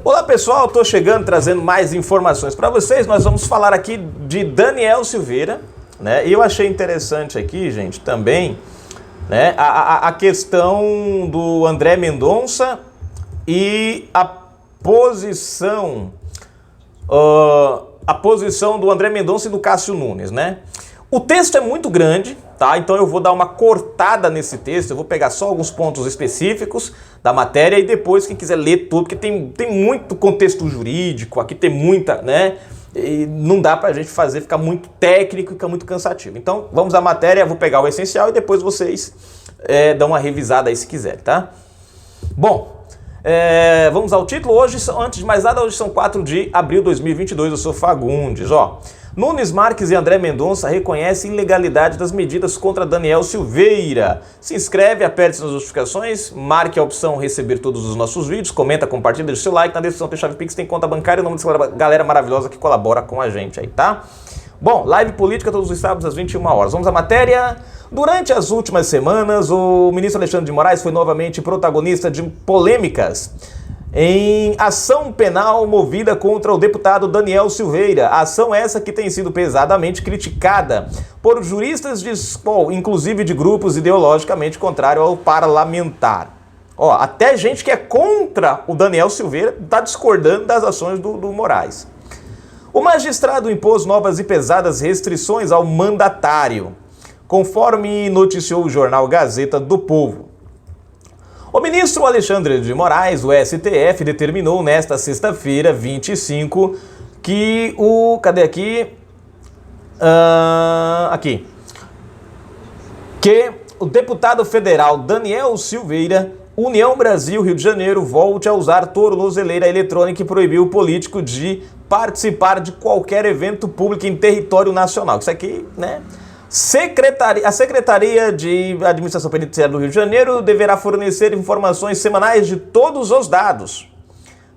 Olá pessoal, estou chegando trazendo mais informações para vocês. Nós vamos falar aqui de Daniel Silveira, né? E eu achei interessante aqui, gente, também, né, a questão do André Mendonça e a posição do André Mendonça e do Cássio Nunes, né? O texto é muito grande, tá? Então eu vou dar uma cortada nesse texto, eu vou pegar só alguns pontos específicos da matéria e depois quem quiser ler tudo, porque tem muito contexto jurídico, aqui tem muita, né? E não dá pra gente ficar muito técnico e ficar muito cansativo. Então vamos à matéria, eu vou pegar o essencial e depois vocês dão uma revisada aí se quiserem, tá? Bom, vamos ao título. Hoje, antes de mais nada, hoje são 4 de abril de 2022, eu sou Fagundes, ó. Nunes Marques e André Mendonça reconhecem ilegalidade das medidas contra Daniel Silveira. Se inscreve, aperte nas notificações, marque a opção receber todos os nossos vídeos, comenta, compartilha, deixa o seu like, na descrição tem chave Pix, tem conta bancária, o nome dessa galera maravilhosa que colabora com a gente aí, tá? Bom, live política todos os sábados às 21 horas. Vamos à matéria. Durante as últimas semanas, o ministro Alexandre de Moraes foi novamente protagonista de polêmicas em ação penal movida contra o deputado Daniel Silveira. A ação essa que tem sido pesadamente criticada por juristas, inclusive de grupos ideologicamente contrários ao parlamentar. Ó, até gente que é contra o Daniel Silveira está discordando das ações do Moraes. O magistrado impôs novas e pesadas restrições ao mandatário, conforme noticiou o jornal Gazeta do Povo. O ministro Alexandre de Moraes, o STF, determinou nesta sexta-feira, 25, que que o deputado federal Daniel Silveira, União Brasil, Rio de Janeiro, volte a usar tornozeleira eletrônica e proibiu o político de participar de qualquer evento público em território nacional. Isso aqui, né? A Secretaria de Administração Penitenciária do Rio de Janeiro deverá fornecer informações semanais de todos os dados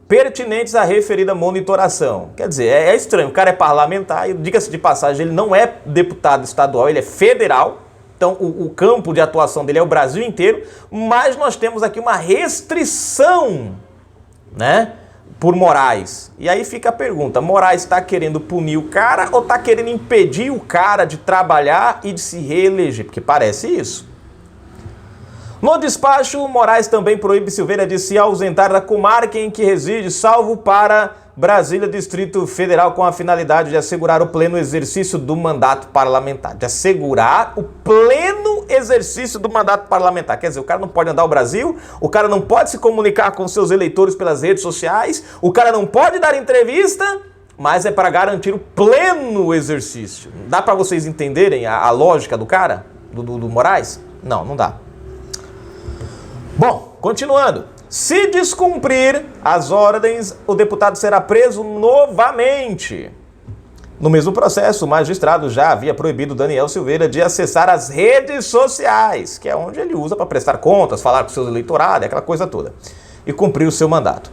pertinentes à referida monitoração. Quer dizer, é estranho, o cara é parlamentar e, diga-se de passagem, ele não é deputado estadual, ele é federal, então o campo de atuação dele é o Brasil inteiro, mas nós temos aqui uma restrição, né, por Moraes. E aí fica a pergunta, Moraes está querendo punir o cara ou está querendo impedir o cara de trabalhar e de se reeleger? Porque parece isso. No despacho, Moraes também proíbe Silveira de se ausentar da comarca em que reside, salvo para Brasília, Distrito Federal, com a finalidade de assegurar o pleno exercício do mandato parlamentar. De assegurar o pleno exercício do mandato parlamentar. Quer dizer, o cara não pode andar ao Brasil, o cara não pode se comunicar com seus eleitores pelas redes sociais, o cara não pode dar entrevista, mas é para garantir o pleno exercício. Dá para vocês entenderem a lógica do cara, do Moraes? Não, não dá. Bom, continuando. Se descumprir as ordens, o deputado será preso novamente. No mesmo processo, o magistrado já havia proibido Daniel Silveira de acessar as redes sociais, que é onde ele usa para prestar contas, falar com seus eleitorados, aquela coisa toda, e cumprir o seu mandato.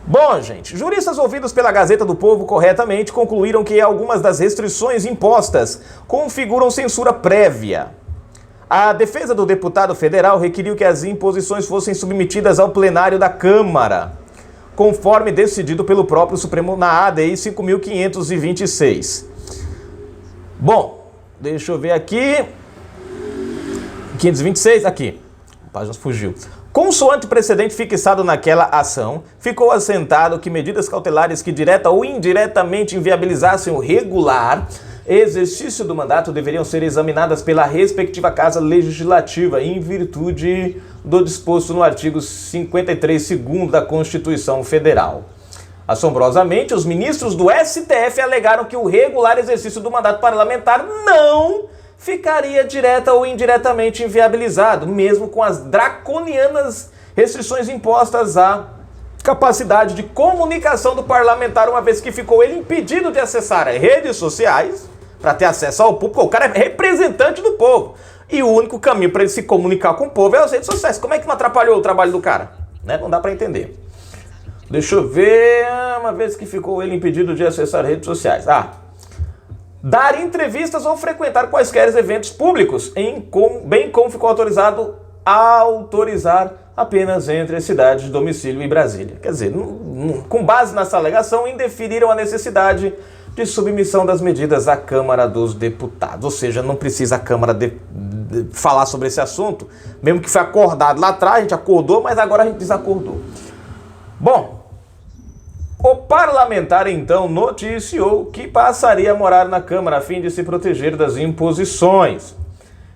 Bom, gente, juristas ouvidos pela Gazeta do Povo corretamente concluíram que algumas das restrições impostas configuram censura prévia. A defesa do deputado federal requeriu que as imposições fossem submetidas ao plenário da Câmara, conforme decidido pelo próprio Supremo na ADI 5.526. Bom, deixa eu ver aqui. 526, aqui. A página fugiu. Consoante o precedente fixado naquela ação, ficou assentado que medidas cautelares que direta ou indiretamente inviabilizassem o regular exercício do mandato deveriam ser examinadas pela respectiva Casa Legislativa em virtude do disposto no artigo 53, segundo da Constituição Federal. Assombrosamente, os ministros do STF alegaram que o regular exercício do mandato parlamentar não ficaria direta ou indiretamente inviabilizado, mesmo com as draconianas restrições impostas à capacidade de comunicação do parlamentar, uma vez que ficou ele impedido de acessar redes sociais para ter acesso ao público. O cara é representante do povo. E o único caminho para ele se comunicar com o povo é as redes sociais. Como é que não atrapalhou o trabalho do cara? Né? Não dá para entender. Deixa eu ver. Uma vez que ficou ele impedido de acessar redes sociais. Dar entrevistas ou frequentar quaisquer eventos públicos, bem como ficou autorizar apenas entre as cidades de domicílio e Brasília. Quer dizer, com base nessa alegação, indeferiram a necessidade de submissão das medidas à Câmara dos Deputados. Ou seja, não precisa a Câmara falar sobre esse assunto, mesmo que foi acordado lá atrás, a gente acordou, mas agora a gente desacordou. Bom, o parlamentar então noticiou que passaria a morar na Câmara a fim de se proteger das imposições,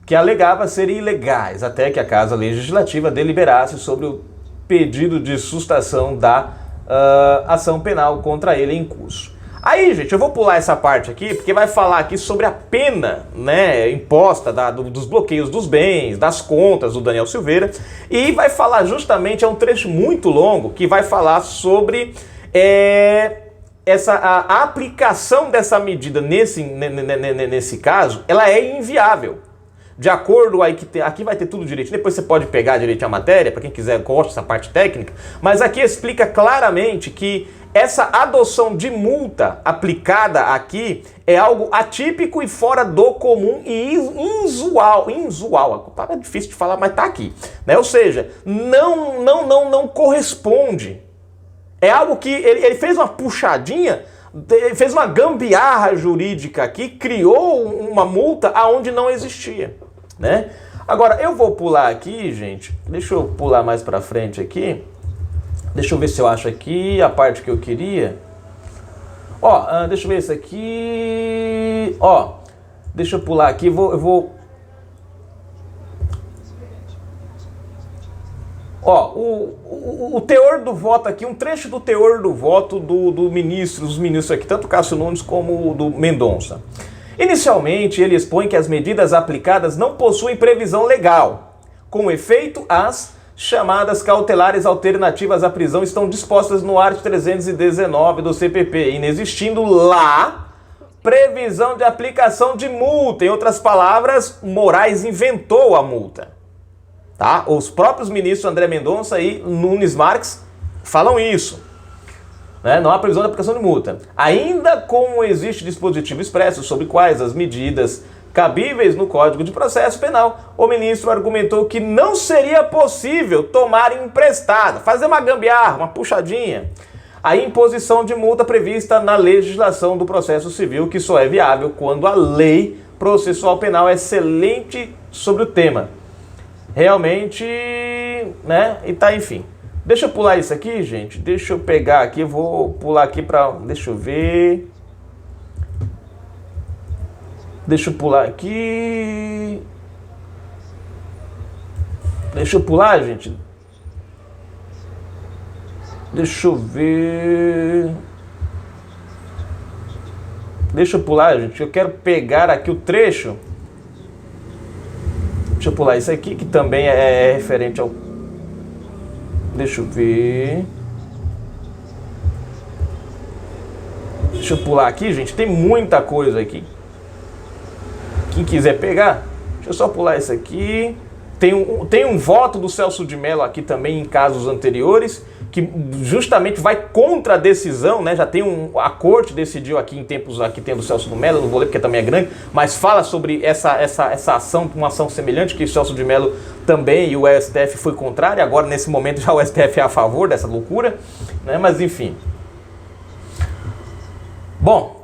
que alegava serem ilegais, até que a Casa Legislativa deliberasse sobre o pedido de sustação da ação penal contra ele em curso. Aí, gente, eu vou pular essa parte aqui, porque vai falar aqui sobre a pena, né, imposta dos bloqueios dos bens, das contas do Daniel Silveira, e vai falar justamente, é um trecho muito longo, que vai falar sobre a aplicação dessa medida nesse caso, ela é inviável. De acordo, aqui vai ter tudo direitinho, depois você pode pegar direitinho a matéria, para quem quiser gosta dessa parte técnica, mas aqui explica claramente que essa adoção de multa aplicada aqui é algo atípico e fora do comum e inusual. É difícil de falar, mas tá aqui, né? Ou seja, não corresponde. É algo que ele fez uma puxadinha, fez uma gambiarra jurídica aqui, criou uma multa aonde não existia, né? Agora, eu vou pular aqui, gente, deixa eu pular mais pra frente aqui, deixa eu ver se eu acho aqui a parte que eu queria. Ó, deixa eu ver isso aqui, ó, deixa eu pular aqui, eu vou... Ó, o teor do voto aqui, um trecho do teor do voto dos ministros aqui, tanto Cássio Nunes como o do Mendonça. Inicialmente, ele expõe que as medidas aplicadas não possuem previsão legal. Com efeito, as chamadas cautelares alternativas à prisão estão dispostas no artigo 319 do CPP, inexistindo lá previsão de aplicação de multa. Em outras palavras, Moraes inventou a multa. Tá? Os próprios ministros André Mendonça e Nunes Marques falam isso, né? Não há previsão de aplicação de multa. Ainda como existe dispositivo expresso sobre quais as medidas cabíveis no Código de Processo Penal, o ministro argumentou que não seria possível tomar emprestada, fazer uma gambiarra, uma puxadinha, a imposição de multa prevista na legislação do processo civil, que só é viável quando a lei processual penal é excelente sobre o tema. Realmente, né? E tá, enfim. Deixa eu pular isso aqui, gente. Deixa eu pegar aqui, vou pular aqui pra... Deixa eu ver. Deixa eu pular aqui. Deixa eu pular, gente. Deixa eu ver. Deixa eu pular, gente. Eu quero pegar aqui o trecho. Deixa eu pular isso aqui, que também é referente ao... Deixa eu ver... Deixa eu pular aqui, gente. Tem muita coisa aqui. Quem quiser pegar, deixa eu só pular isso aqui. Tem um voto do Celso de Mello aqui também em casos anteriores, que justamente vai contra a decisão, né? Já tem a corte decidiu aqui em tempos, aqui tendo o Celso de Mello, não vou ler porque também é grande, mas fala sobre essa ação, uma ação semelhante que o Celso de Mello também e o STF foi contrário, agora nesse momento já o STF é a favor dessa loucura, né? Mas enfim. Bom,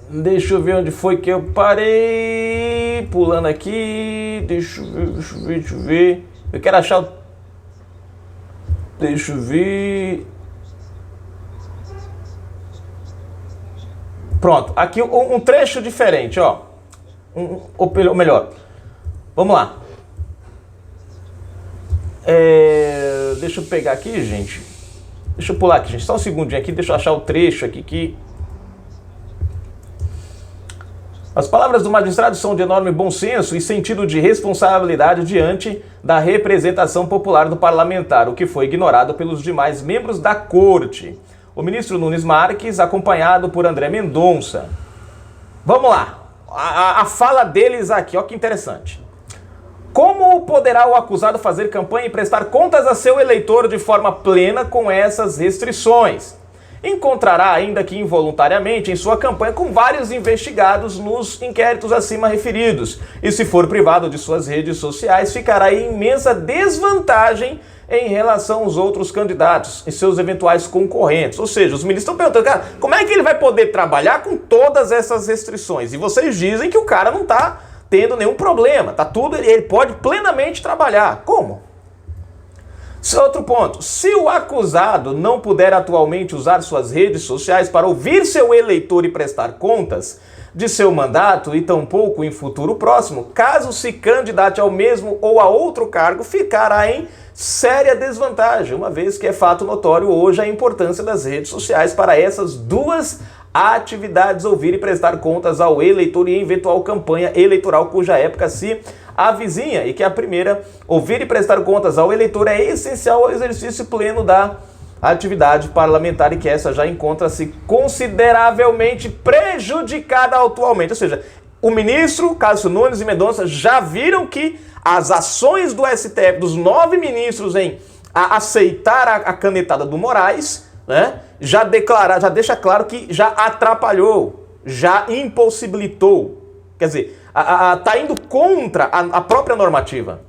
deixa eu ver onde foi que eu parei, pulando aqui, deixa eu ver, eu quero achar o... Deixa eu ver... Pronto, aqui um trecho diferente, ó, ou melhor, vamos lá, deixa eu pegar aqui, gente, deixa eu pular aqui, gente, só um segundinho aqui, deixa eu achar o trecho aqui que... As palavras do magistrado são de enorme bom senso e sentido de responsabilidade diante da representação popular do parlamentar, o que foi ignorado pelos demais membros da corte. O ministro Nunes Marques, acompanhado por André Mendonça. Vamos lá, a fala deles aqui, ó que interessante. Como poderá o acusado fazer campanha e prestar contas a seu eleitor de forma plena com essas restrições? encontrará, ainda que involuntariamente, em sua campanha com vários investigados nos inquéritos acima referidos. E se for privado de suas redes sociais, ficará em imensa desvantagem em relação aos outros candidatos e seus eventuais concorrentes. Ou seja, os ministros estão perguntando, cara, como é que ele vai poder trabalhar com todas essas restrições? E vocês dizem que o cara não está tendo nenhum problema, tá tudo, ele pode plenamente trabalhar. Como? Outro ponto, se o acusado não puder atualmente usar suas redes sociais para ouvir seu eleitor e prestar contas de seu mandato e tampouco em futuro próximo, caso se candidate ao mesmo ou a outro cargo, ficará em séria desvantagem, uma vez que é fato notório hoje a importância das redes sociais para essas duas atividades, ouvir e prestar contas ao eleitor e eventual campanha eleitoral cuja época se avizinha, e que a primeira, ouvir e prestar contas ao eleitor, é essencial ao exercício pleno da atividade parlamentar e que essa já encontra-se consideravelmente prejudicada atualmente. Ou seja, o ministro Cássio Nunes e Mendonça já viram que as ações do STF, dos 9 ministros em aceitar a canetada do Moraes, né, já deixa claro que já atrapalhou, já impossibilitou. Quer dizer, está indo contra a própria normativa.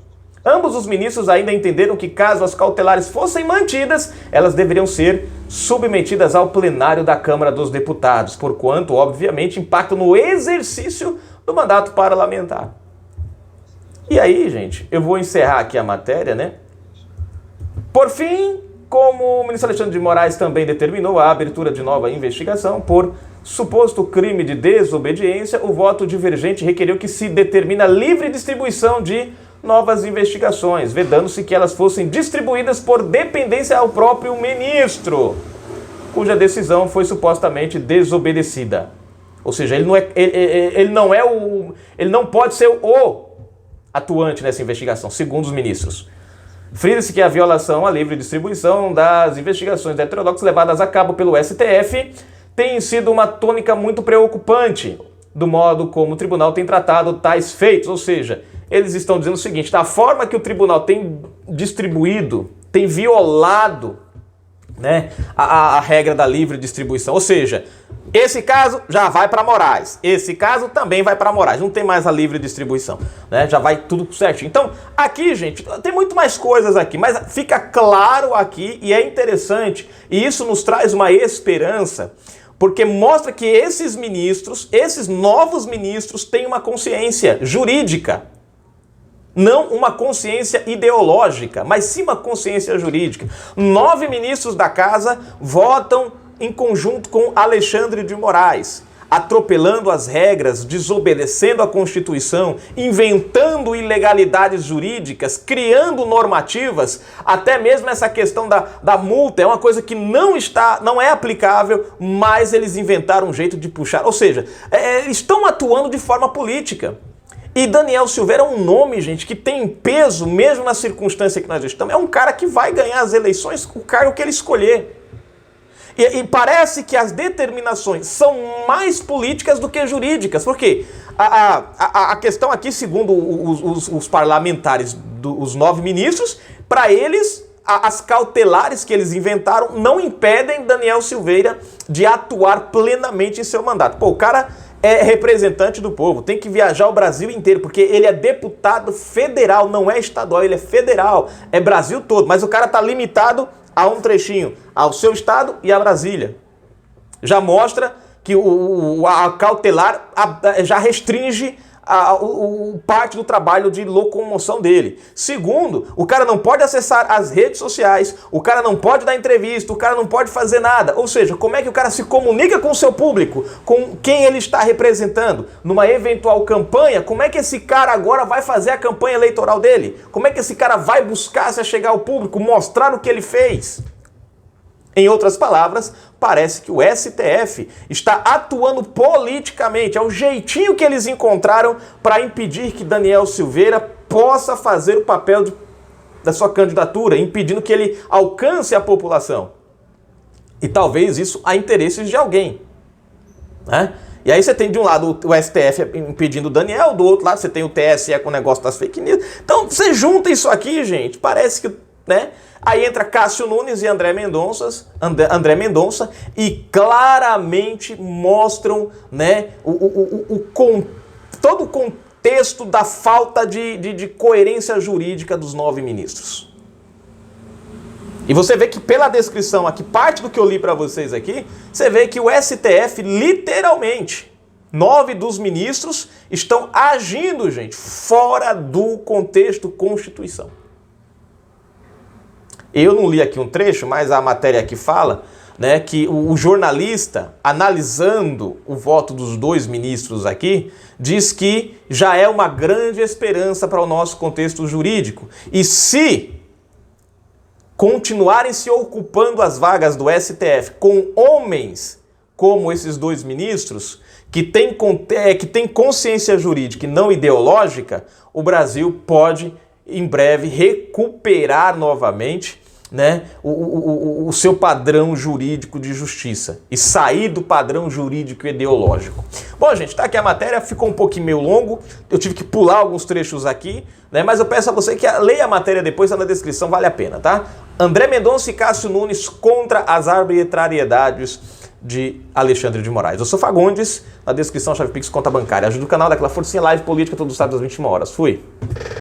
Ambos os ministros ainda entenderam que, caso as cautelares fossem mantidas, elas deveriam ser submetidas ao plenário da Câmara dos Deputados, porquanto, obviamente, impactam no exercício do mandato parlamentar. E aí, gente, eu vou encerrar aqui a matéria, né? Por fim, como o ministro Alexandre de Moraes também determinou a abertura de nova investigação por suposto crime de desobediência, o voto divergente requeriu que se determine a livre distribuição de novas investigações, vedando-se que elas fossem distribuídas por dependência ao próprio ministro, cuja decisão foi supostamente desobedecida. Ou seja, ele não pode ser o atuante nessa investigação, segundo os ministros. Frisa-se que a violação à livre distribuição das investigações heterodoxas levadas a cabo pelo STF tem sido uma tônica muito preocupante do modo como o tribunal tem tratado tais feitos. Ou seja, eles estão dizendo o seguinte, da forma que o tribunal tem distribuído, tem violado, né, a regra da livre distribuição. Ou seja, esse caso já vai para Moraes, esse caso também vai para Moraes, não tem mais a livre distribuição, né? Já vai tudo certinho. Então, aqui, gente, tem muito mais coisas aqui, mas fica claro aqui e é interessante, e isso nos traz uma esperança, porque mostra que esses ministros, esses novos ministros, têm uma consciência jurídica. Não uma consciência ideológica, mas sim uma consciência jurídica. 9 ministros da casa votam em conjunto com Alexandre de Moraes, atropelando as regras, desobedecendo a Constituição, inventando ilegalidades jurídicas, criando normativas, até mesmo essa questão da multa é uma coisa que não é aplicável, mas eles inventaram um jeito de puxar. Ou seja, estão atuando de forma política. E Daniel Silveira é um nome, gente, que tem peso, mesmo na circunstância que nós estamos. É um cara que vai ganhar as eleições com o cargo que ele escolher. E parece que as determinações são mais políticas do que jurídicas. Por quê? A questão aqui, segundo os parlamentares, os 9 ministros, para eles, as cautelares que eles inventaram não impedem Daniel Silveira de atuar plenamente em seu mandato. Pô, o cara é representante do povo, tem que viajar o Brasil inteiro, porque ele é deputado federal, não é estadual, ele é federal, é Brasil todo, mas o cara tá limitado a um trechinho, ao seu estado e a Brasília. Já mostra que a cautelar já restringe parte do trabalho de locomoção dele. Segundo, o cara não pode acessar as redes sociais, o cara não pode dar entrevista, o cara não pode fazer nada. Ou seja, como é que o cara se comunica com o seu público, com quem ele está representando? Numa eventual campanha, como é que esse cara agora vai fazer a campanha eleitoral dele? Como é que esse cara vai buscar se chegar ao público, mostrar o que ele fez? Em outras palavras, parece que o STF está atuando politicamente, é o jeitinho que eles encontraram para impedir que Daniel Silveira possa fazer o papel da sua candidatura, impedindo que ele alcance a população. E talvez isso a interesses de alguém, né? E aí você tem de um lado o STF impedindo o Daniel, do outro lado você tem o TSE com o negócio das fake news. Então você junta isso aqui, gente, parece que né? Aí entra Cássio Nunes e André Mendonça e claramente mostram, né, todo o contexto da falta de coerência jurídica dos 9 ministros. E você vê que pela descrição aqui, parte do que eu li para vocês aqui, você vê que o STF literalmente, 9 dos ministros estão agindo, gente, fora do contexto Constituição. Eu não li aqui um trecho, mas a matéria aqui fala, né, que o jornalista, analisando o voto dos 2 ministros aqui, diz que já é uma grande esperança para o nosso contexto jurídico. E se continuarem se ocupando as vagas do STF com homens como esses 2 ministros, que têm consciência jurídica e não ideológica, o Brasil pode, em breve, recuperar novamente, né, o seu padrão jurídico de justiça e sair do padrão jurídico ideológico. Bom, gente, tá aqui a matéria, ficou um pouquinho meio longo, eu tive que pular alguns trechos aqui, né, mas eu peço a você que leia a matéria depois, tá na descrição, vale a pena, tá? André Mendonça e Cássio Nunes contra as arbitrariedades de Alexandre de Moraes. Eu sou Fagundes, na descrição, chave Pix, conta bancária. Ajuda o canal daquela forcinha live política todo sábado às 21 horas. Fui!